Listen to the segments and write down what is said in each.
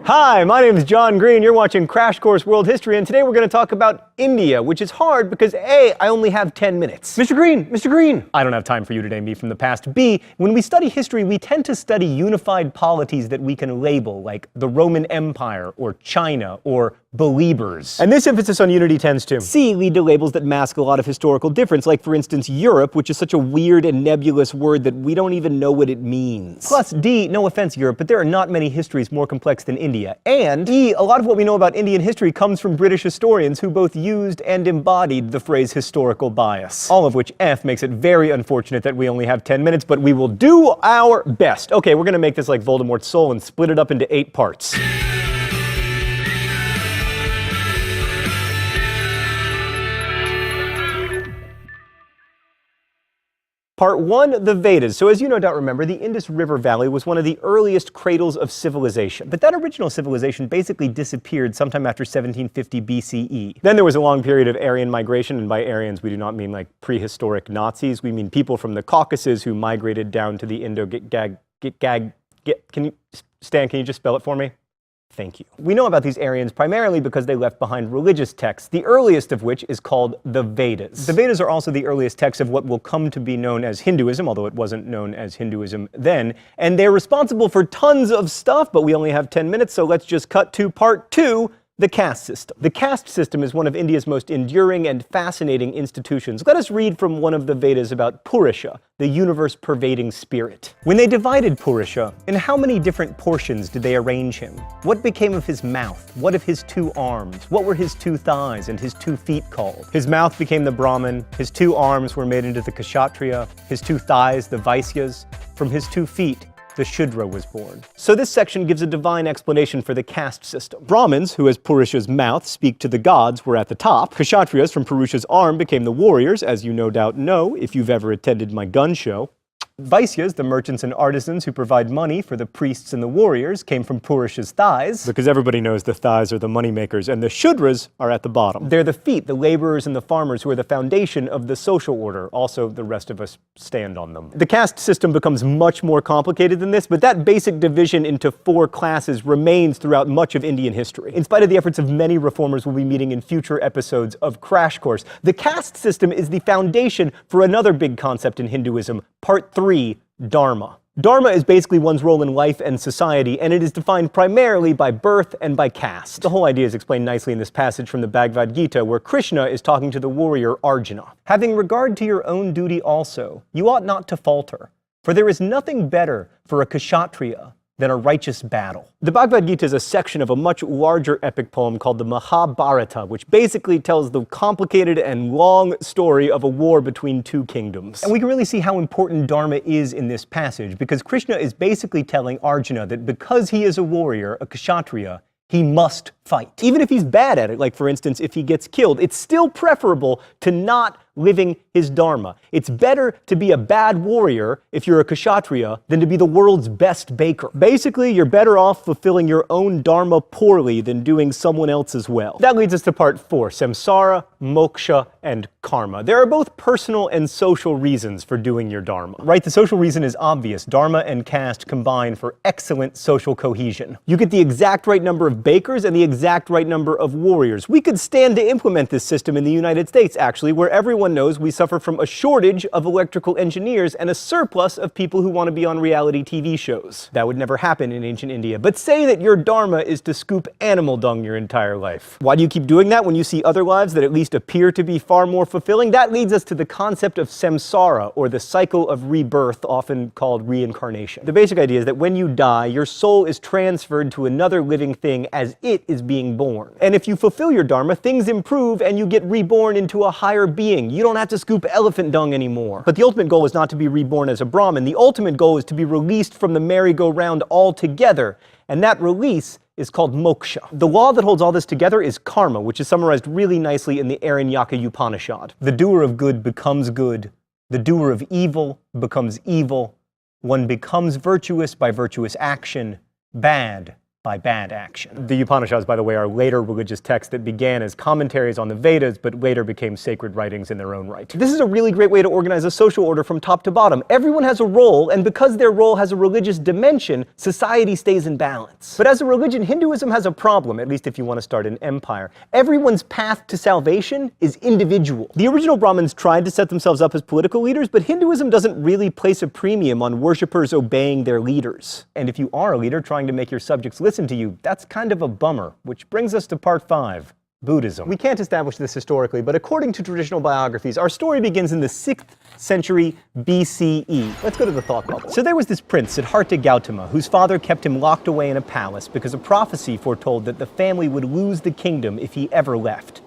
Hi, my name is John Green. You're watching Crash Course World History, and today we're going to talk about India, which is hard because A, I only have 10 minutes. Mr. Green, I don't have time for you today, me from the past. B, when we study history, we tend to study unified polities that we can label, like the Roman Empire, or China, or Beliebers. And this emphasis on unity tends to C, lead to labels that mask a lot of historical difference, like for instance Europe, which is such a weird and nebulous word that we don't even know what it means. Plus D, no offense Europe, but there are not many histories more complex than India. And E, a lot of what we know about Indian history comes from British historians who both used and embodied the phrase historical bias. All of which F makes it very unfortunate that we only have 10 minutes, but we will do our best. Okay, we're gonna make this like Voldemort's soul and split it up into 8 parts. Part 1, the Vedas. So as you no doubt remember, the Indus River Valley was one of the earliest cradles of civilization. But that original civilization basically disappeared sometime after 1750 BCE. Then there was a long period of Aryan migration, and by Aryans we do not mean like prehistoric Nazis. We mean people from the Caucasus who migrated down to the can you, Stan, can you just spell it for me? Thank you. We know about these Aryans primarily because they left behind religious texts, the earliest of which is called the Vedas. The Vedas are also the earliest texts of what will come to be known as Hinduism, although it wasn't known as Hinduism then, and they're responsible for tons of stuff, but we only have 10 minutes, so let's just cut to part 2, the caste system. The caste system is one of India's most enduring and fascinating institutions. Let us read from one of the Vedas about Purusha, the universe-pervading spirit. When they divided Purusha, in how many different portions did they arrange him? What became of his mouth? What of his 2 arms? What were his 2 thighs and his 2 feet called? His mouth became the Brahmin, his 2 arms were made into the Kshatriya, his 2 thighs the Vaisyas, from his 2 feet the Shudra was born. So this section gives a divine explanation for the caste system. Brahmins, who as Purusha's mouth speak to the gods, were at the top. Kshatriyas from Purusha's arm became the warriors, as you no doubt know if you've ever attended my gun show. Vaisyas, the merchants and artisans who provide money for the priests and the warriors, came from Purusha's thighs. Because everybody knows the thighs are the moneymakers, and the Shudras are at the bottom. They're the feet, the laborers and the farmers who are the foundation of the social order. Also, the rest of us stand on them. The caste system becomes much more complicated than this, but that basic division into 4 classes remains throughout much of Indian history. In spite of the efforts of many reformers we'll be meeting in future episodes of Crash Course, the caste system is the foundation for another big concept in Hinduism, Part 3, Dharma. Dharma is basically one's role in life and society, and it is defined primarily by birth and by caste. The whole idea is explained nicely in this passage from the Bhagavad Gita, where Krishna is talking to the warrior Arjuna. Having regard to your own duty also, you ought not to falter, for there is nothing better for a Kshatriya than a righteous battle. The Bhagavad Gita is a section of a much larger epic poem called the Mahabharata, which basically tells the complicated and long story of a war between 2 kingdoms. And we can really see how important Dharma is in this passage, because Krishna is basically telling Arjuna that because he is a warrior, a Kshatriya, he must fight. Even if he's bad at it, like for instance if he gets killed, it's still preferable to not living his dharma. It's better to be a bad warrior if you're a Kshatriya than to be the world's best baker. Basically, you're better off fulfilling your own dharma poorly than doing someone else's well. That leads us to part 4, samsara, moksha, and karma. There are both personal and social reasons for doing your dharma. Right, the social reason is obvious. Dharma and caste combine for excellent social cohesion. You get the exact right number of bakers and the exact right number of warriors. We could stand to implement this system in the United States, actually, where everyone knows we suffer from a shortage of electrical engineers and a surplus of people who want to be on reality TV shows. That would never happen in ancient India. But say that your dharma is to scoop animal dung your entire life. Why do you keep doing that when you see other lives that at least appear to be far more fulfilling? That leads us to the concept of samsara, or the cycle of rebirth, often called reincarnation. The basic idea is that when you die, your soul is transferred to another living thing as it is being born. And if you fulfill your dharma, things improve and you get reborn into a higher being. You don't have to scoop elephant dung anymore. But the ultimate goal is not to be reborn as a Brahmin. The ultimate goal is to be released from the merry-go-round altogether. And that release is called moksha. The law that holds all this together is karma, which is summarized really nicely in the Aranyaka Upanishad. The doer of good becomes good. The doer of evil becomes evil. One becomes virtuous by virtuous action. Bad by bad action. The Upanishads, by the way, are later religious texts that began as commentaries on the Vedas, but later became sacred writings in their own right. This is a really great way to organize a social order from top to bottom. Everyone has a role, and because their role has a religious dimension, society stays in balance. But as a religion, Hinduism has a problem, at least if you want to start an empire. Everyone's path to salvation is individual. The original Brahmins tried to set themselves up as political leaders, but Hinduism doesn't really place a premium on worshippers obeying their leaders. And if you are a leader trying to make your subjects listen to you, that's kind of a bummer. Which brings us to part 5. Buddhism. We can't establish this historically, but according to traditional biographies, our story begins in the 6th century BCE. Let's go to the thought bubble. So there was this prince, Siddhartha Gautama, whose father kept him locked away in a palace because a prophecy foretold that the family would lose the kingdom if he ever left.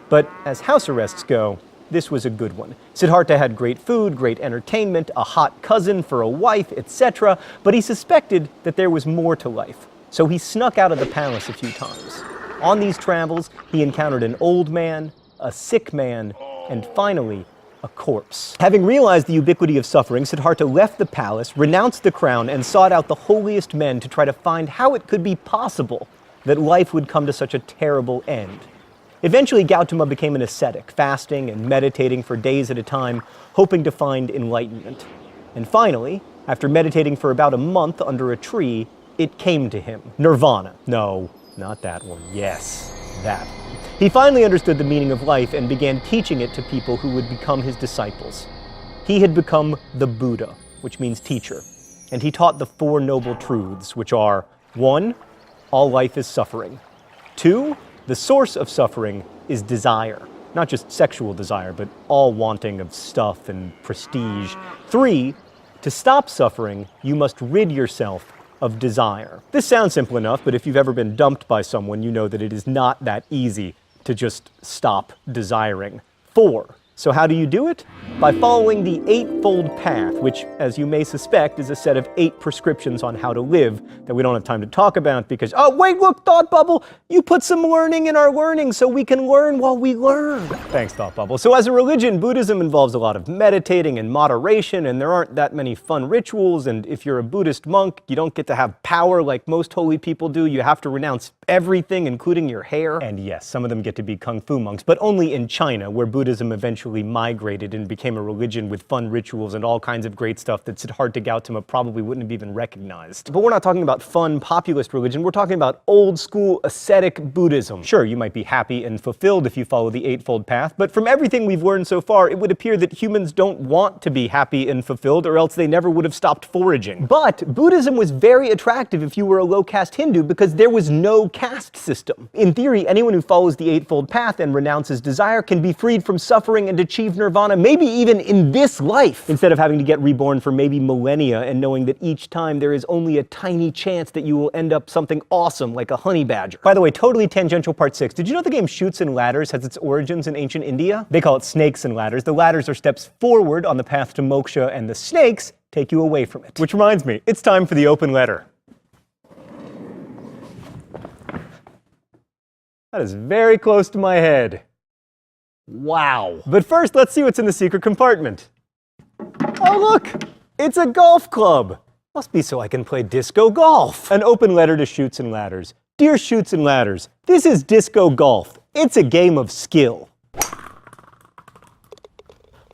But as house arrests go, this was a good one. Siddhartha had great food, great entertainment, a hot cousin for a wife, etc., but he suspected that there was more to life. So he snuck out of the palace a few times. On these travels, he encountered an old man, a sick man, and finally, a corpse. Having realized the ubiquity of suffering, Siddhartha left the palace, renounced the crown, and sought out the holiest men to try to find how it could be possible that life would come to such a terrible end. Eventually, Gautama became an ascetic, fasting and meditating for days at a time, hoping to find enlightenment. And finally, after meditating for about a month under a tree, it came to him. Nirvana. No, not that one. Yes, that. He finally understood the meaning of life and began teaching it to people who would become his disciples. He had become the Buddha, which means teacher, and he taught the 4 noble truths, which are: 1, all life is suffering. 2, the source of suffering is desire. Not just sexual desire, but all wanting of stuff and prestige. 3, to stop suffering, you must rid yourself of desire. This sounds simple enough, but if you've ever been dumped by someone, you know that it is not that easy to just stop desiring. 4, so how do you do it? By following the Eightfold Path, which, as you may suspect, is a set of 8 prescriptions on how to live that we don't have time to talk about because, oh wait, look, Thought Bubble, you put some learning in our learning so we can learn while we learn. Thanks, Thought Bubble. So as a religion, Buddhism involves a lot of meditating and moderation, and there aren't that many fun rituals, and if you're a Buddhist monk, you don't get to have power like most holy people do. You have to renounce everything, including your hair. And yes, some of them get to be kung fu monks, but only in China, where Buddhism eventually migrated and became a religion with fun rituals and all kinds of great stuff that Siddhartha Gautama probably wouldn't have even recognized. But we're not talking about fun, populist religion, we're talking about old school, ascetic Buddhism. Sure, you might be happy and fulfilled if you follow the Eightfold Path, but from everything we've learned so far, it would appear that humans don't want to be happy and fulfilled, or else they never would have stopped foraging. But Buddhism was very attractive if you were a low-caste Hindu because there was no caste system. In theory, anyone who follows the Eightfold Path and renounces desire can be freed from suffering and achieve nirvana, maybe even in this life, instead of having to get reborn for maybe millennia and knowing that each time there is only a tiny chance that you will end up something awesome like a honey badger. By the way, totally tangential part 6. Did you know the game Chutes and Ladders has its origins in ancient India? They call it snakes and ladders. The ladders are steps forward on the path to moksha, and the snakes take you away from it. Which reminds me, it's time for the open letter. That is very close to my head. Wow. But first, let's see what's in the secret compartment. Oh look, it's a golf club. Must be so I can play disco golf. An open letter to Chutes and Ladders. Dear Chutes and Ladders, this is disco golf. It's a game of skill.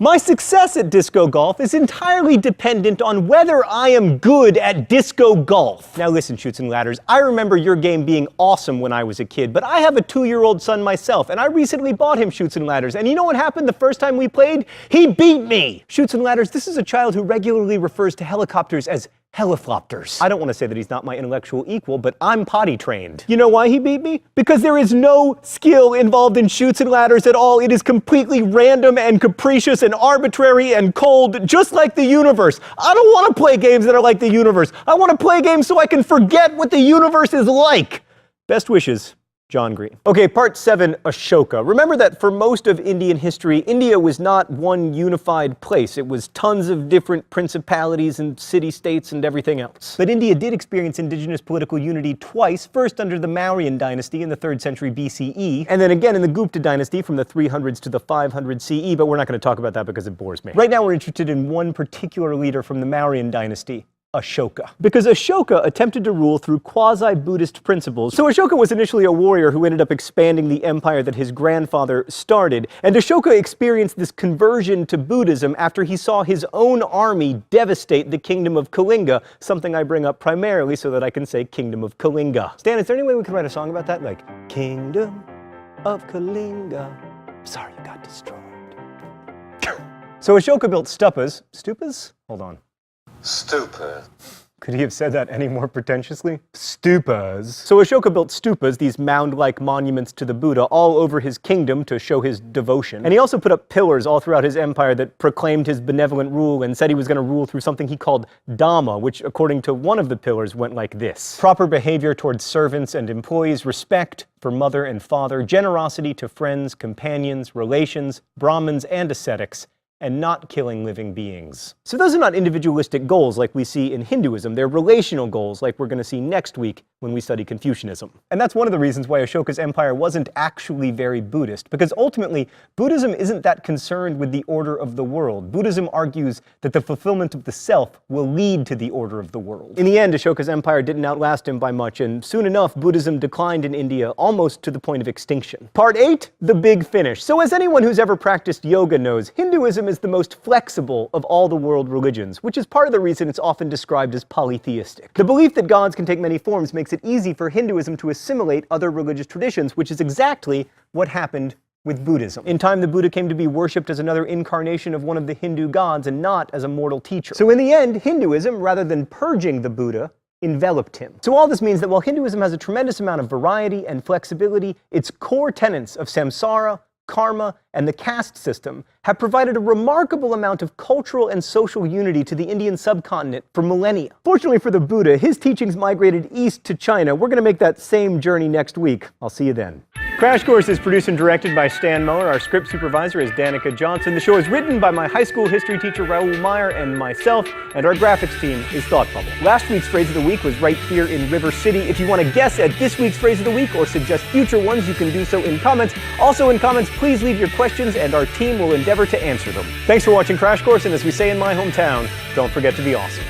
My success at disco golf is entirely dependent on whether I am good at disco golf. Now listen, Chutes and Ladders, I remember your game being awesome when I was a kid, but I have a 2-year-old son myself, and I recently bought him Chutes and Ladders, and you know what happened the first time we played? He beat me! Chutes and Ladders, this is a child who regularly refers to helicopters as heliflopters. I don't want to say that he's not my intellectual equal, but I'm potty trained. You know why he beat me? Because there is no skill involved in Chutes and Ladders at all. It is completely random and capricious and arbitrary and cold, just like the universe. I don't want to play games that are like the universe. I want to play games so I can forget what the universe is like. Best wishes, John Green. Okay, part 7, Ashoka. Remember that for most of Indian history, India was not one unified place. It was tons of different principalities and city-states and everything else. But India did experience indigenous political unity twice, first under the Mauryan dynasty in the 3rd century BCE, and then again in the Gupta dynasty from the 300s to the 500 CE, but we're not going to talk about that because it bores me. Right now we're interested in one particular leader from the Mauryan dynasty, Ashoka. Because Ashoka attempted to rule through quasi-Buddhist principles. So Ashoka was initially a warrior who ended up expanding the empire that his grandfather started. And Ashoka experienced this conversion to Buddhism after he saw his own army devastate the kingdom of Kalinga, something I bring up primarily so that I can say kingdom of Kalinga. Stan, is there any way we could write a song about that? Like, Kingdom of Kalinga. Sorry you got destroyed. So Ashoka built stupas. Stupas? Hold on. Stupa. Could he have said that any more pretentiously? Stupas. So Ashoka built stupas, these mound-like monuments to the Buddha, all over his kingdom to show his devotion. And he also put up pillars all throughout his empire that proclaimed his benevolent rule and said he was going to rule through something he called Dhamma, which, according to one of the pillars, went like this: proper behavior towards servants and employees, respect for mother and father, generosity to friends, companions, relations, Brahmins, and ascetics, and not killing living beings. So those are not individualistic goals like we see in Hinduism. They're relational goals like we're going to see next week when we study Confucianism. And that's one of the reasons why Ashoka's empire wasn't actually very Buddhist, because ultimately, Buddhism isn't that concerned with the order of the world. Buddhism argues that the fulfillment of the self will lead to the order of the world. In the end, Ashoka's empire didn't outlast him by much, and soon enough, Buddhism declined in India almost to the point of extinction. Part 8, the big finish. So as anyone who's ever practiced yoga knows, Hinduism is the most flexible of all the world religions, which is part of the reason it's often described as polytheistic. The belief that gods can take many forms makes it easy for Hinduism to assimilate other religious traditions, which is exactly what happened with Buddhism. In time, the Buddha came to be worshipped as another incarnation of one of the Hindu gods and not as a mortal teacher. So in the end, Hinduism, rather than purging the Buddha, enveloped him. So all this means that while Hinduism has a tremendous amount of variety and flexibility, its core tenets of samsara, karma, and the caste system have provided a remarkable amount of cultural and social unity to the Indian subcontinent for millennia. Fortunately for the Buddha, his teachings migrated east to China. We're going to make that same journey next week. I'll see you then. Crash Course is produced and directed by Stan Muller. Our script supervisor is Danica Johnson. The show is written by my high school history teacher Raoul Meyer and myself, and our graphics team is Thought Bubble. Last week's phrase of the week was right here in River City. If you want to guess at this week's phrase of the week or suggest future ones, you can do so in comments. Also in comments, please leave your questions and our team will endeavor to answer them. Thanks for watching Crash Course, and as we say in my hometown, don't forget to be awesome.